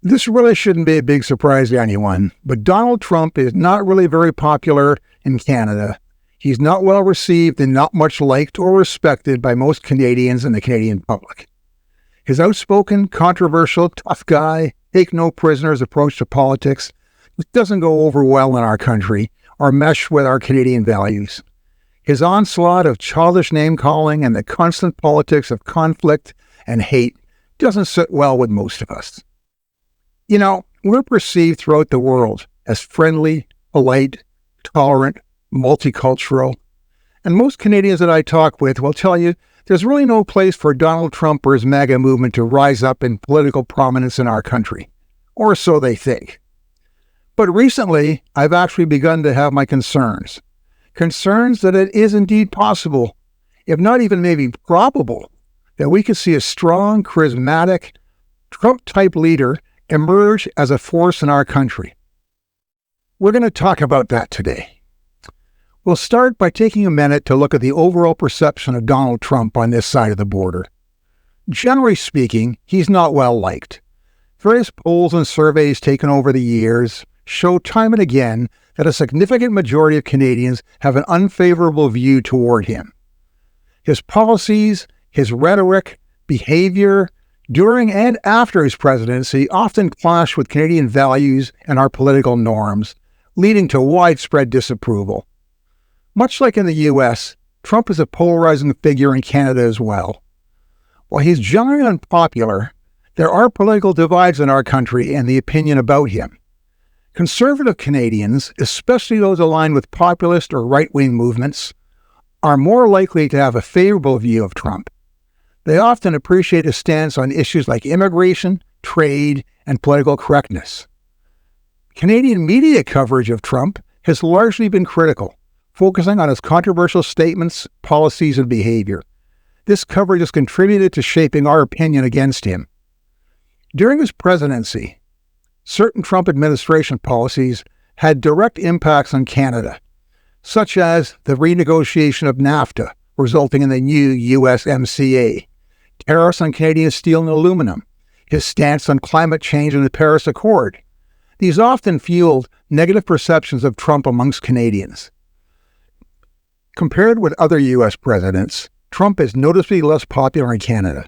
This really shouldn't be a big surprise to anyone, but Donald Trump is not really very popular in Canada. He's not well received and not much liked or respected by most Canadians and the Canadian public. His outspoken, controversial, tough guy, take no prisoners approach to politics doesn't go over well in our country or mesh with our Canadian values. His onslaught of childish name-calling and the constant politics of conflict and hate doesn't sit well with most of us. You know, we're perceived throughout the world as friendly, polite, tolerant, multicultural, and most Canadians that I talk with will tell you there's really no place for Donald Trump or his MAGA movement to rise up in political prominence in our country, or so they think. But recently, I've actually begun to have my concerns that it is indeed possible, if not even maybe probable, that we could see a strong, charismatic, Trump-type leader emerge as a force in our country. We're going to talk about that today. We'll start by taking a minute to look at the overall perception of Donald Trump on this side of the border. Generally speaking, he's not well liked. Various polls and surveys taken over the years show time and again that a significant majority of Canadians have an unfavorable view toward him. His policies, his rhetoric, behavior, during and after his presidency often clash with Canadian values and our political norms, leading to widespread disapproval. Much like in the U.S., Trump is a polarizing figure in Canada as well. While he's generally unpopular, there are political divides in our country and the opinion about him. Conservative Canadians, especially those aligned with populist or right-wing movements, are more likely to have a favorable view of Trump. They often appreciate his stance on issues like immigration, trade, and political correctness. Canadian media coverage of Trump has largely been critical, focusing on his controversial statements, policies, and behavior. This coverage has contributed to shaping our opinion against him. During his presidency, certain Trump administration policies had direct impacts on Canada, such as the renegotiation of NAFTA, resulting in the new USMCA, tariffs on Canadian steel and aluminum, his stance on climate change and the Paris Accord. These often fueled negative perceptions of Trump amongst Canadians. Compared with other U.S. presidents, Trump is noticeably less popular in Canada.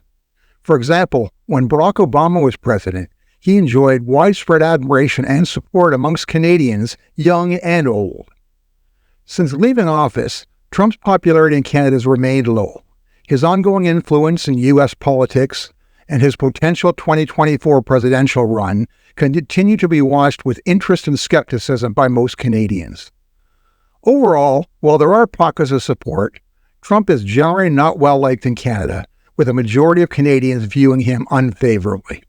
For example, when Barack Obama was president, he enjoyed widespread admiration and support amongst Canadians, young and old. Since leaving office, Trump's popularity in Canada has remained low. His ongoing influence in U.S. politics and his potential 2024 presidential run continue to be watched with interest and skepticism by most Canadians. Overall, while there are pockets of support, Trump is generally not well liked in Canada, with a majority of Canadians viewing him unfavorably.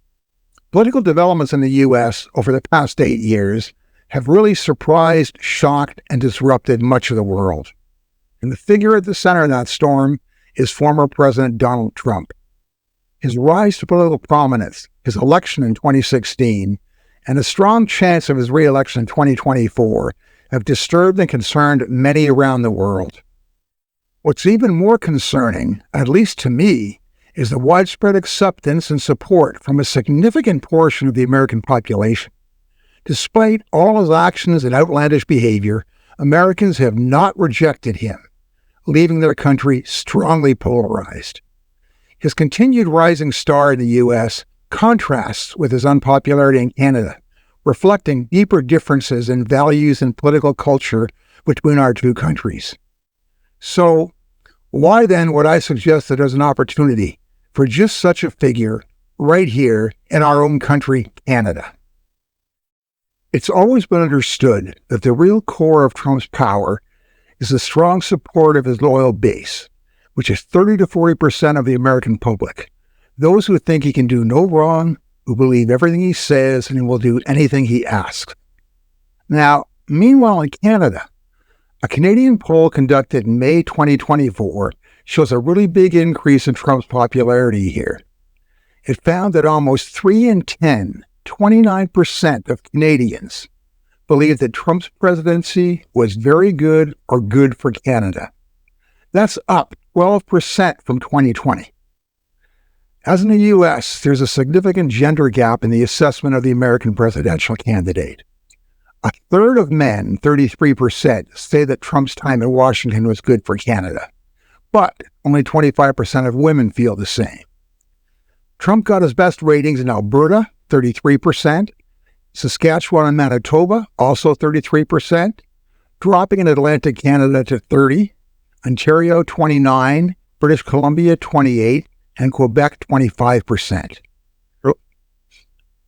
Political developments in the U.S. over the past 8 years have really surprised, shocked, and disrupted much of the world. And the figure at the center of that storm is former President Donald Trump. His rise to political prominence, his election in 2016, and a strong chance of his re-election in 2024 have disturbed and concerned many around the world. What's even more concerning, at least to me, is the widespread acceptance and support from a significant portion of the American population. Despite all his actions and outlandish behavior, Americans have not rejected him, leaving their country strongly polarized. His continued rising star in the U.S. contrasts with his unpopularity in Canada, reflecting deeper differences in values and political culture between our two countries. So, why then would I suggest that there's an opportunity for just such a figure right here in our own country, Canada? It's always been understood that the real core of Trump's power is the strong support of his loyal base, which is 30 to 40% of the American public. Those who think he can do no wrong, who believe everything he says, and will do anything he asks. Now, meanwhile in Canada, a Canadian poll conducted in May 2024 shows a really big increase in Trump's popularity here. It found that almost 3 in 10, 29% of Canadians, believe that Trump's presidency was very good or good for Canada. That's up 12% from 2020. As in the U.S., there's a significant gender gap in the assessment of the American presidential candidate. A third of men, 33%, say that Trump's time in Washington was good for Canada, but only 25% of women feel the same. Trump got his best ratings in Alberta, 33%, Saskatchewan and Manitoba, also 33%, dropping in Atlantic Canada to 30%, Ontario 29%, British Columbia 28%, and Quebec 25%.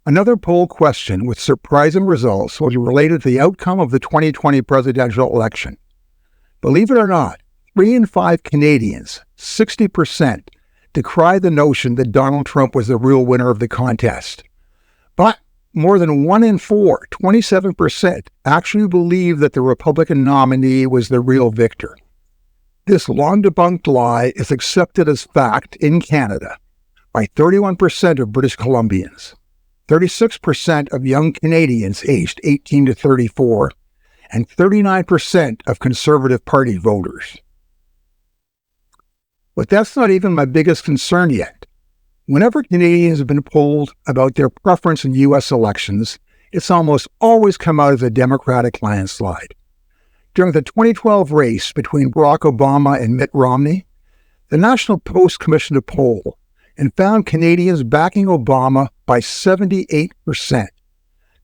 Another poll question with surprising results was related to the outcome of the 2020 presidential election. Believe it or not, 3 in 5 Canadians, 60%, decry the notion that Donald Trump was the real winner of the contest. But more than 1 in 4, 27%, actually believe that the Republican nominee was the real victor. This long-debunked lie is accepted as fact in Canada by 31% of British Columbians, 36% of young Canadians aged 18 to 34, and 39% of Conservative Party voters. But that's not even my biggest concern yet. Whenever Canadians have been polled about their preference in U.S. elections, it's almost always come out as a Democratic landslide. During the 2012 race between Barack Obama and Mitt Romney, the National Post commissioned a poll and found Canadians backing Obama by 78%,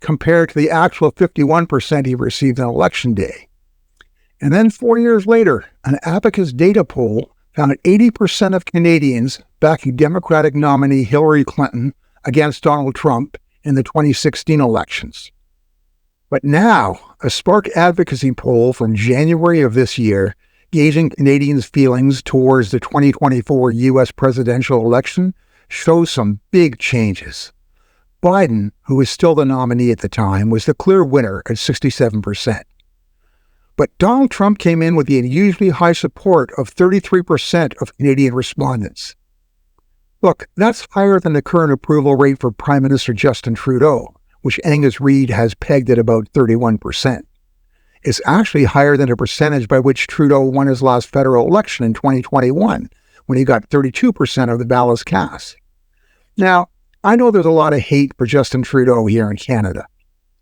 compared to the actual 51% he received on Election Day. And then 4 years later, an Abacus data poll found 80% of Canadians backing Democratic nominee Hillary Clinton against Donald Trump in the 2016 elections. But now, a Spark advocacy poll from January of this year, gauging Canadians' feelings towards the 2024 U.S. presidential election, shows some big changes. Biden, who was still the nominee at the time, was the clear winner at 67%. But Donald Trump came in with the unusually high support of 33% of Canadian respondents. Look, that's higher than the current approval rate for Prime Minister Justin Trudeau, which Angus Reid has pegged at about 31%. It's actually higher than the percentage by which Trudeau won his last federal election in 2021, when he got 32% of the ballots cast. Now, I know there's a lot of hate for Justin Trudeau here in Canada,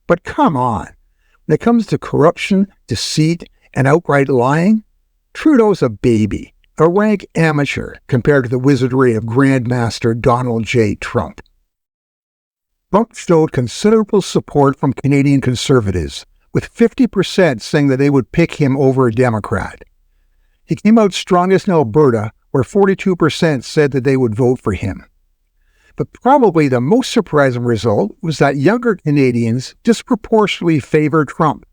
but come on. When it comes to corruption, deceit, and outright lying, Trudeau's a baby, a rank amateur compared to the wizardry of Grandmaster Donald J. Trump. Trump showed considerable support from Canadian Conservatives, with 50% saying that they would pick him over a Democrat. He came out strongest in Alberta, where 42% said that they would vote for him. But probably the most surprising result was that younger Canadians disproportionately favored Trump.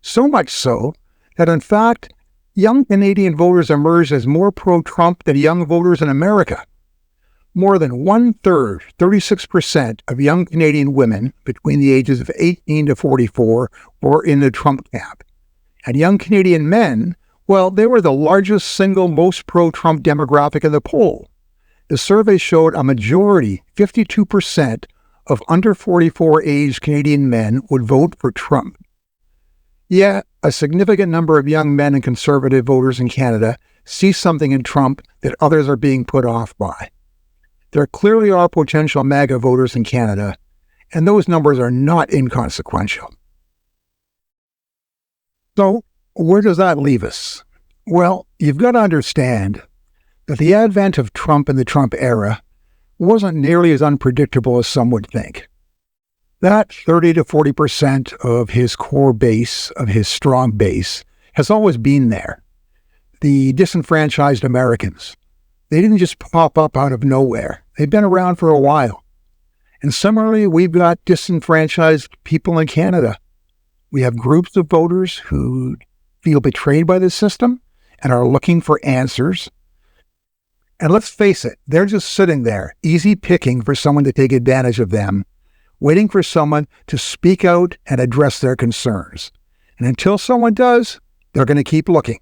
So much so that, in fact, young Canadian voters emerged as more pro-Trump than young voters in America. More than 1/3, 36% of young Canadian women between the ages of 18 to 44 were in the Trump camp. And young Canadian men, well, they were the largest single most pro-Trump demographic in the poll. The survey showed a majority, 52%, of under 44 aged Canadian men would vote for Trump. Yet, a significant number of young men and Conservative voters in Canada see something in Trump that others are being put off by. There clearly are potential MAGA voters in Canada, and those numbers are not inconsequential. So, where does that leave us? Well, you've got to understand that the advent of Trump in the Trump era wasn't nearly as unpredictable as some would think. That 30 to 40% of his core base, of his strong base, has always been there. The disenfranchised Americans. They didn't just pop up out of nowhere. They've been around for a while. And similarly, we've got disenfranchised people in Canada. We have groups of voters who feel betrayed by the system and are looking for answers. And let's face it, they're just sitting there, easy picking for someone to take advantage of them, waiting for someone to speak out and address their concerns. And until someone does, they're going to keep looking.